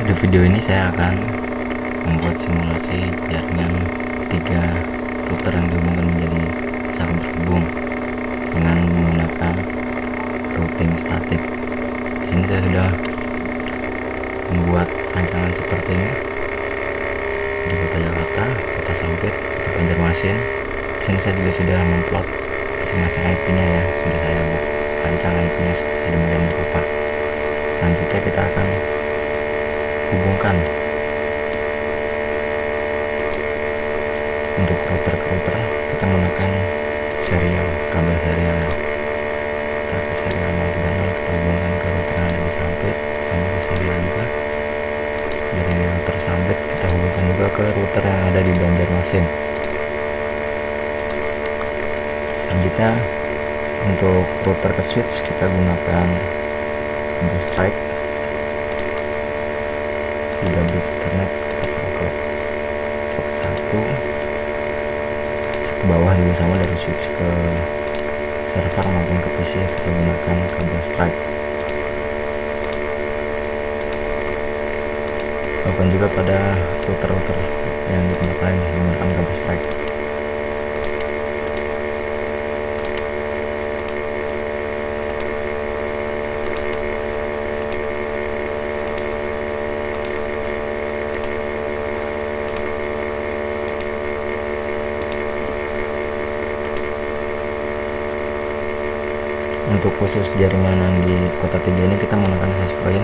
Di video ini saya akan membuat simulasi jaringan 3 router yang dihubungkan menjadi saling terhubung dengan menggunakan routing statik. Di sini saya sudah membuat rancangan seperti ini di kota Jakarta, kota Sampit, kota Banjarmasin. Di sini saya juga sudah memplot masing-masing IP-nya ya, sudah saya rancang IP-nya sedemikian rupa. Selanjutnya kita akan hubungkan untuk router ke router, kita menggunakan serial, kabel serial ya. Kita ke serial 030, kita hubungkan ke router yang ada di Sampit, sama ke serial juga. Dari router Sampit kita hubungkan juga ke router yang ada di Banjarmasin. Selanjutnya untuk router ke switch kita gunakan kabel strike 3 bit Ethernet, kita coba ke port 1 ke bawah juga sama, dari switch ke server maupun ke PC kita gunakan kabel strike. Lakukan juga pada router-router yang di tempat lain menggunakan kabel strike. Untuk khusus jaringan yang di kota 3 ini kita menggunakan fast point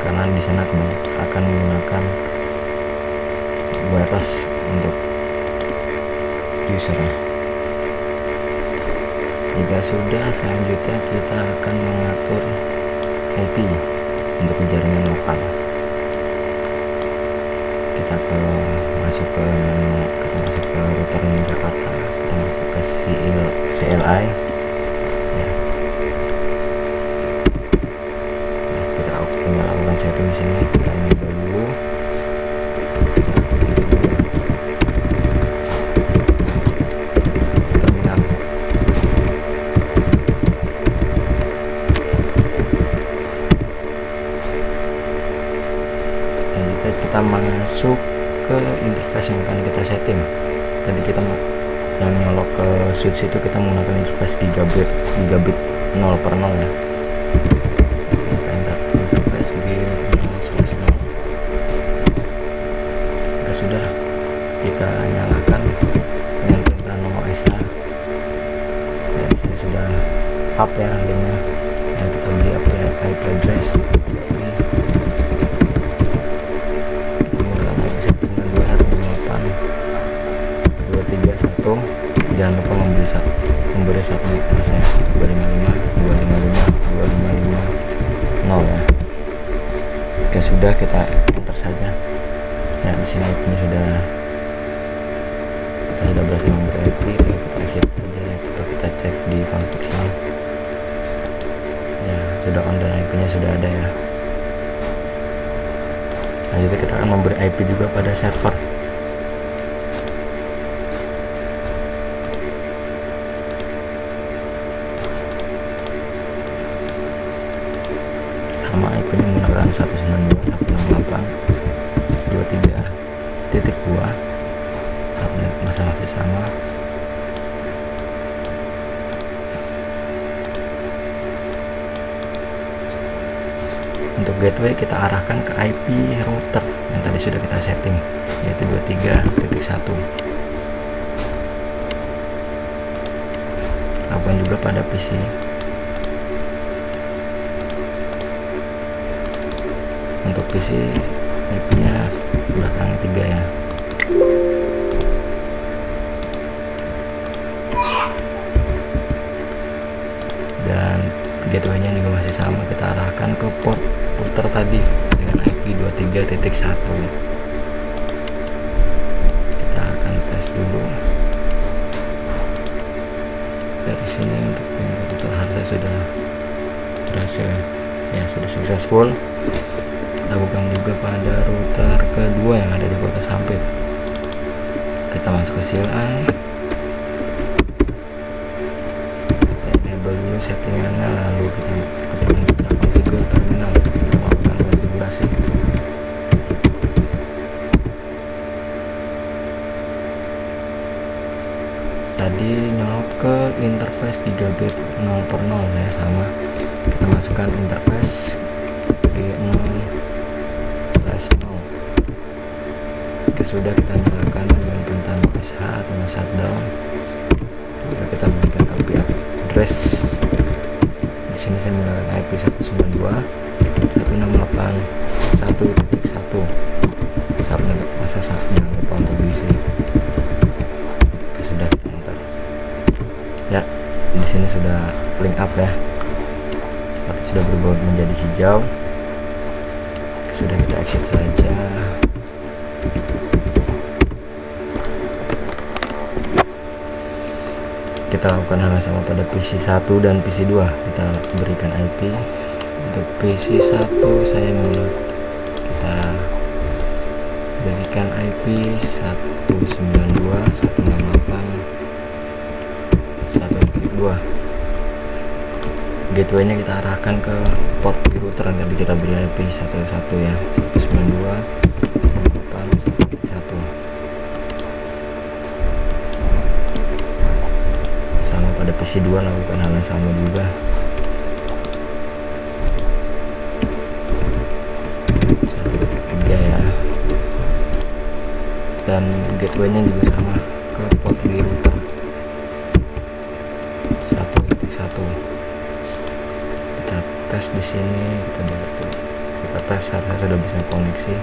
karena di sana akan menggunakan wireless untuk usernya. Jika sudah, selanjutnya kita akan mengatur IP untuk jaringan lokal. Kita masuk ke menu, kita masuk ke routernya Jakarta, kita masuk ke CLI ya. Tinggal lakukan setting di sini. Kita enable dulu, kita configure terminal. Selanjutnya kita masuk ke interface yang akan kita setting. Tadi kita yang nyolok ke switch itu kita menggunakan interface gigabit 0/0 ya. G0/0. Jika sudah, kita nyalakan dengan perintah no sh. Ya, di sini sudah up ya linknya. Dan kita beli IP address. Kita menggunakan IP 192.168.231. Jangan lupa memberi subnet masnya 255.255.255.0 ya. Jika sudah, kita enter saja. Ya, di sini IP-nya kita sudah berhasil memberi IP. Kita exit saja. Coba kita cek di config sini. Ya, sudah on dan IP-nya sudah ada ya. Selanjutnya kita akan memberi IP juga pada server. Sama IP-nya menggunakan 192.168.23.2. Subnet masih sama. Untuk gateway kita arahkan ke IP router yang tadi sudah kita setting, yaitu 23.1. Lakukan juga pada PC. Untuk PC IP-nya belakangnya 3 ya. Dan gateway-nya juga masih sama, kita arahkan ke port router tadi dengan IP 23.1. Kita akan tes dulu dari sini. Untuk yang router harusnya sudah berhasil ya, sudah successful. Lakukan juga pada router kedua yang ada di kota Sampit. Kita masuk ke CLI, kita enable dulu settingannya, lalu kita ketikkan kita configure terminal untuk melakukan konfigurasi. interface gigabit 0/0 ya, sama kita masukkan interface G0/0. Oke, sudah kita nyalakan dengan perintah SH atau shutdown. Lalu kita berikan IP address. Di sini saya menggunakan IP 192.168.1.1. Subnet masa jangan lupa untuk diisi. Oke, sudah kita enter. Ya, di sini sudah link up ya. Status sudah berubah menjadi hijau. Oke, sudah kita exit saja. Kita lakukan hal yang sama pada PC 1 dan PC 2. Kita berikan IP. Untuk PC 1 saya kita berikan IP 192.168.1.2. Gateway-nya kita arahkan ke port di router, nanti kita beri IP 11 ya, 192.168.1.1. Sama pada PC 2 lakukan hal yang sama juga. Ya, dan gateway-nya juga sama ke port di router 1.1. Kita tes di sini, kita tes harusnya sudah bisa koneksi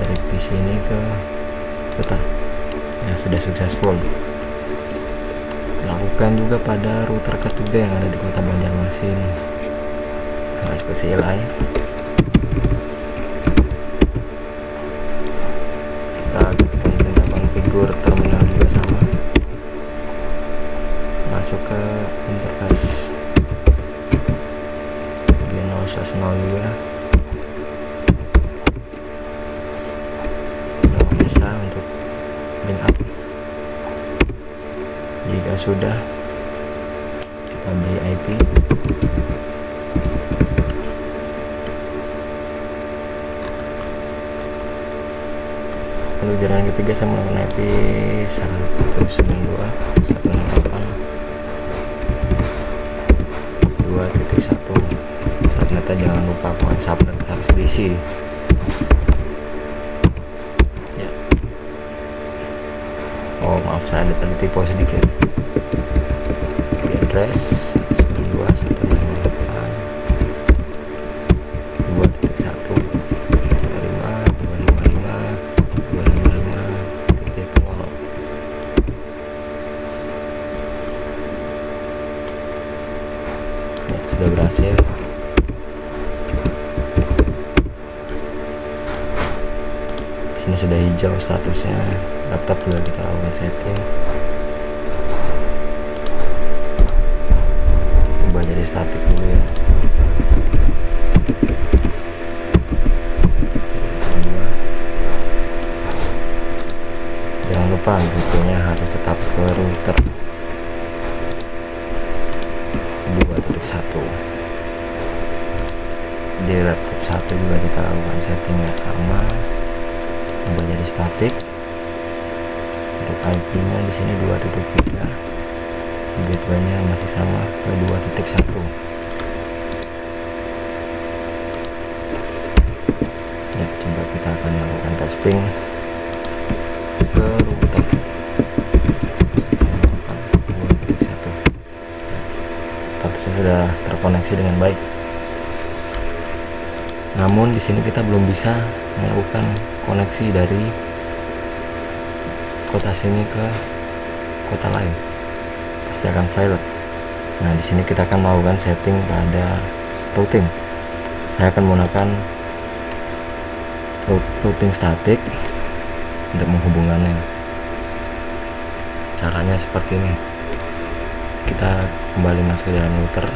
dari PC ini ke router. Ya, sudah successful. Lakukan juga pada router ketiga yang ada di kota Banjarmasin. Masuk ke CLI. Ketikkan perintah konfigur terminal juga sama. Masuk ke interface G0/0 juga. Bisa untuk link up. Jika sudah, kita beri IP. Untuk jaringan ketiga saya menggunakan IP 192.168.2.1. Subnetnya jangan lupa, pokoknya subnet harus diisi. Ya. Oh maaf, saya ada tadi tipe sedikit. IP address 192.168.2.1. Sudah berhasil. Sini sudah hijau statusnya. Laptop juga kita lakukan setting. Ubah jadi statik dulu ya. Jangan lupa gateway-nya harus tetap ke router 2.1. Di laptop 1 juga kita lakukan setting yang sama, ubah jadi statik. Untuk IP-nya di sini 2.3, gateway-nya masih sama ke 2.1. Ya, coba kita akan lakukan tes ping ke router 192.1. Statusnya sudah terkoneksi dengan baik. Namun di sini kita belum bisa melakukan koneksi dari kota sini ke kota lain, pasti akan failed. Nah, di sini kita akan melakukan setting pada routing. Saya akan menggunakan routing statik untuk menghubungkannya. Caranya seperti ini. Kita kembali masuk ke dalam router.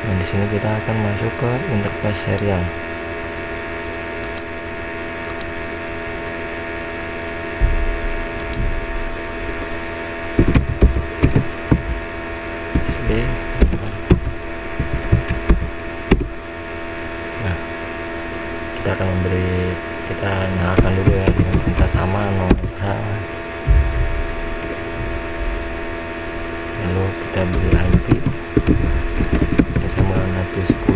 Dan di sini kita akan masuk ke interface serial. Nah, kita beri IP. Saya menggunakan IP 10 1.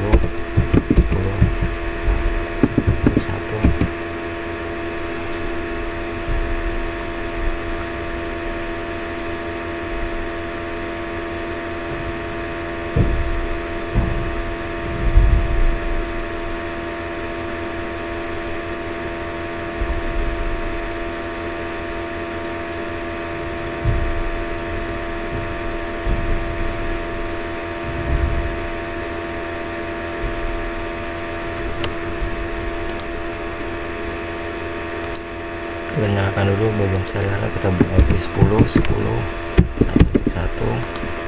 Kita nyalakan dulu bagian serialnya, kita beri IP 10 1.1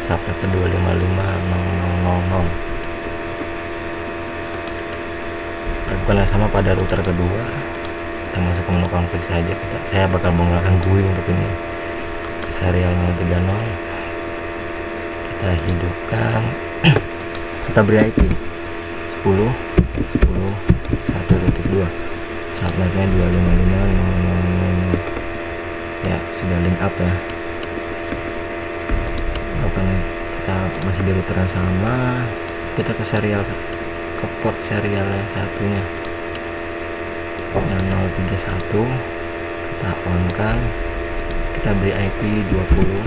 sampai ke 255.0.0.0. Lakukan yang sama pada router kedua. Kita masuk ke menu config saja. Saya bakal menggunakan GUI untuk ini, serial 030. Kita hidupkan. Kita beri IP 10 1.2, subnetnya 255.0.0.0. Ya, sudah link up ya. Karena kita masih di router yang sama, kita ke serial, ke port serial yang satunya yang 031. Kita on kan, kita beri IP 20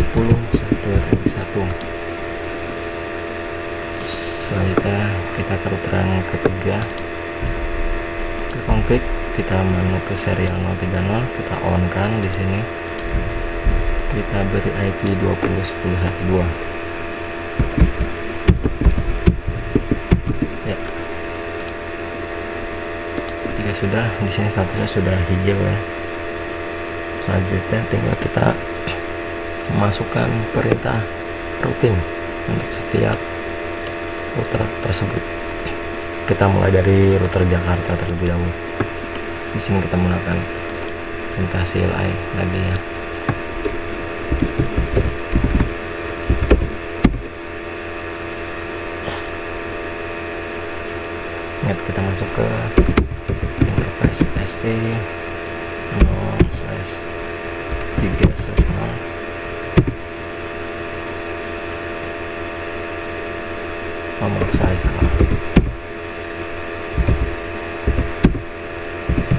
10 1.1. Selanjutnya kita ke router yang ketiga, ke config, kita menu ke serial 030, kita on kan di sini, kita beri IP 20.10.1.2. Ya, jika sudah, di sini statusnya sudah hijau ya. Selanjutnya tinggal kita masukkan perintah routing untuk setiap router tersebut. Kita mulai dari router Jakarta terlebih dahulu. Di sini kita menggunakan perintah CLI lagi ya. Ingat, kita masuk ke interface SE 0/3/0. Oh, maaf, saya salah.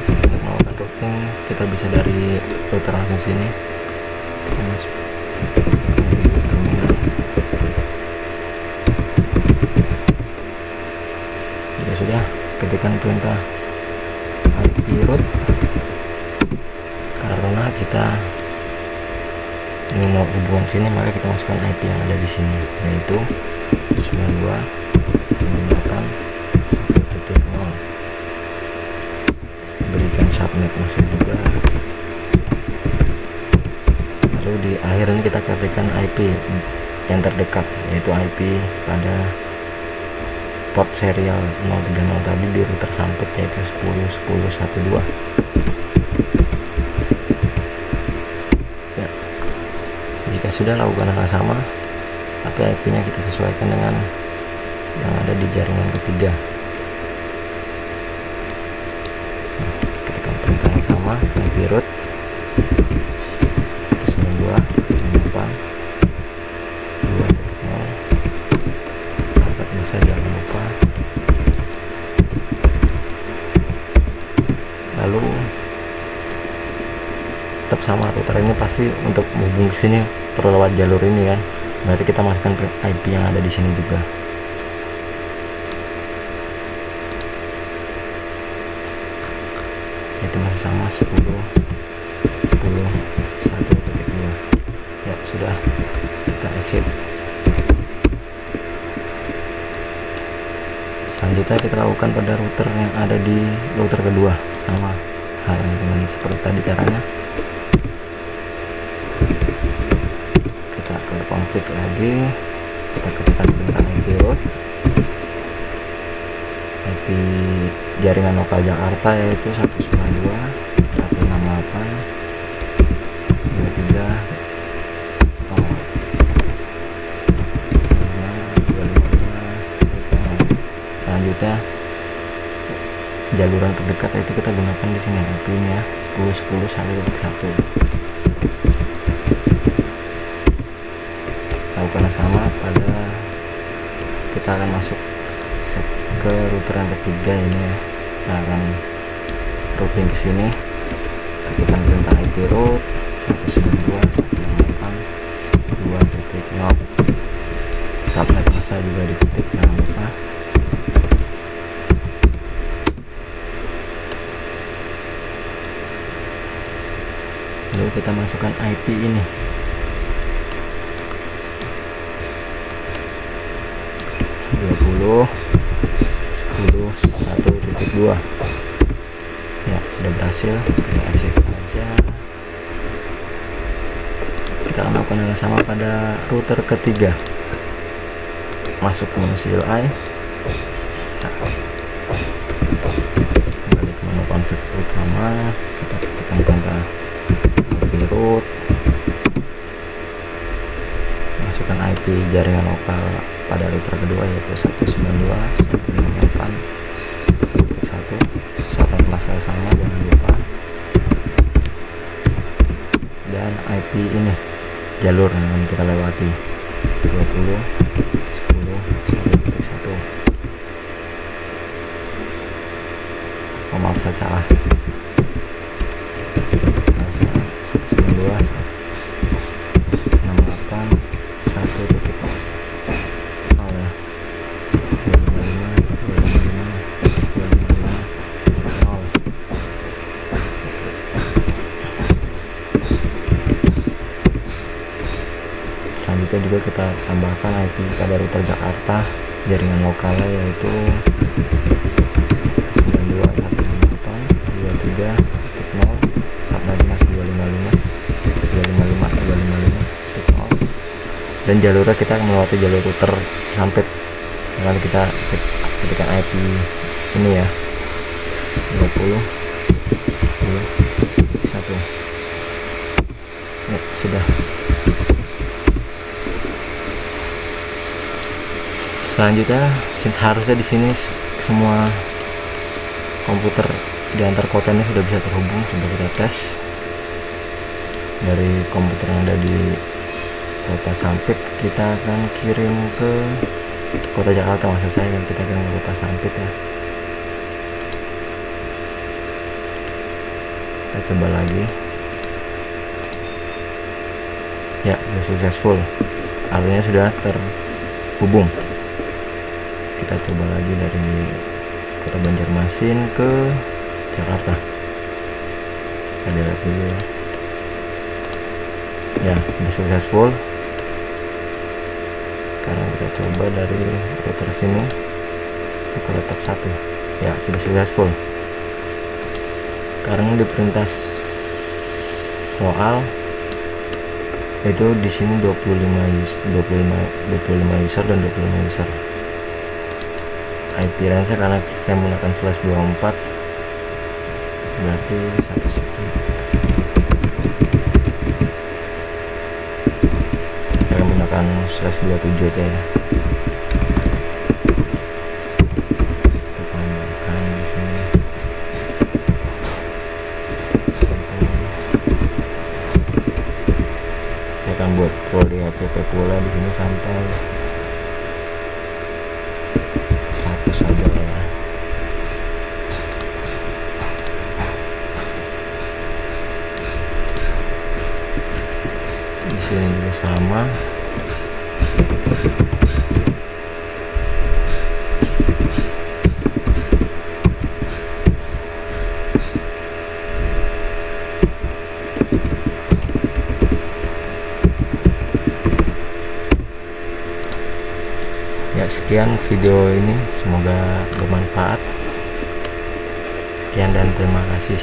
Untuk melakukan routing kita bisa dari router langsung sini. Kita masuk ke terminal. Ya sudah, ketikkan perintah IP root. Karena kita ingin hubungan sini, maka kita masukkan IP yang ada di sini, yaitu 92.168.1.0. Berikan subnet masih juga. Lalu di akhir ini kita ketikkan IP yang terdekat, yaitu IP pada port serial 030 tadi di router sampit, yaitu 10.10.1.2. Ya, jika sudah, lakukan hal sama, tapi IP-nya kita sesuaikan dengan yang ada di jaringan ketiga. Nah, ketikkan perintah yang sama, IP root 192.168.2.0. Sahabat masa jangan lupa. Lalu tetap sama, router ini pasti untuk menghubungi ke sini perlu lewat jalur ini kan. Berarti kita masukkan IP yang ada di sini juga. Itu masih sama 10.10.1.2. Ya sudah, kita exit. Selanjutnya kita lakukan pada router yang ada di router kedua, sama hal yang dengan seperti tadi caranya. Kita ke config lagi, kita ketikkan perintah IP root, IP jaringan lokal Jakarta yaitu 192.168.23. Selanjutnya jaluran terdekat itu kita gunakan di sini IP ini ya, 10.10.1.1. Lakukan yang sama pada kita akan masuk ke router yang ketiga ini ya. Kita akan routing ke sini, ketikkan perintah IP route 192.168.2.0. subnet masa juga diketik, jangan lupa. Lalu kita masukkan IP ini. .10.1.2 ya, sudah berhasil. Kita exit saja. Kita akan lakukan hal sama pada router ketiga. Masuk ke menu CLI, kembali ke menu config utama, kita ketikkan perintah IP route, masukkan IP jaringan lokal pada router kedua yaitu 192.168.1. subnet masa sama, jangan lupa. Dan IP ini jalur yang akan kita lewati 20.10.1.1. Oh, maaf, saya salah. 192.168.1.0 ya. 255.255.255.0. Selanjutnya juga kita tambahkan IP pada router Jakarta jaringan lokalnya yaitu 92.168.23.0. subnet mas 255.255.255.0. dan jalurnya kita melewati jalur router sampai nanti kita ketikkan IP ini ya, 20.10.1. ya, sudah. Selanjutnya harusnya di sini semua komputer di antar kota ini sudah bisa terhubung. Coba kita tes dari komputer yang ada di kota Sampit, kita akan kirim ke kota Jakarta, maksud saya kan kita kirim ke kota Sampit ya. Kita coba lagi. Ya, sudah successful, artinya sudah terhubung. Kita coba lagi dari kota Banjarmasin ke Jakarta. Kita lihat dulu ya. Ya, sudah successful. Sekarang kita coba dari router sini ke laptop 1. Ya, sudah successful. Sekarang di perintah soal itu di sini 25 user dan 25 user. IP range karena saya menggunakan /24 berarti 110. Saya menggunakan /27 aja ya. Kita tambahkan di sini sampai, saya akan buat pro DHCP pula di sini sampai 100 saja lah ya. Di sini juga sama. Ya, sekian video ini, semoga bermanfaat. Sekian dan terima kasih.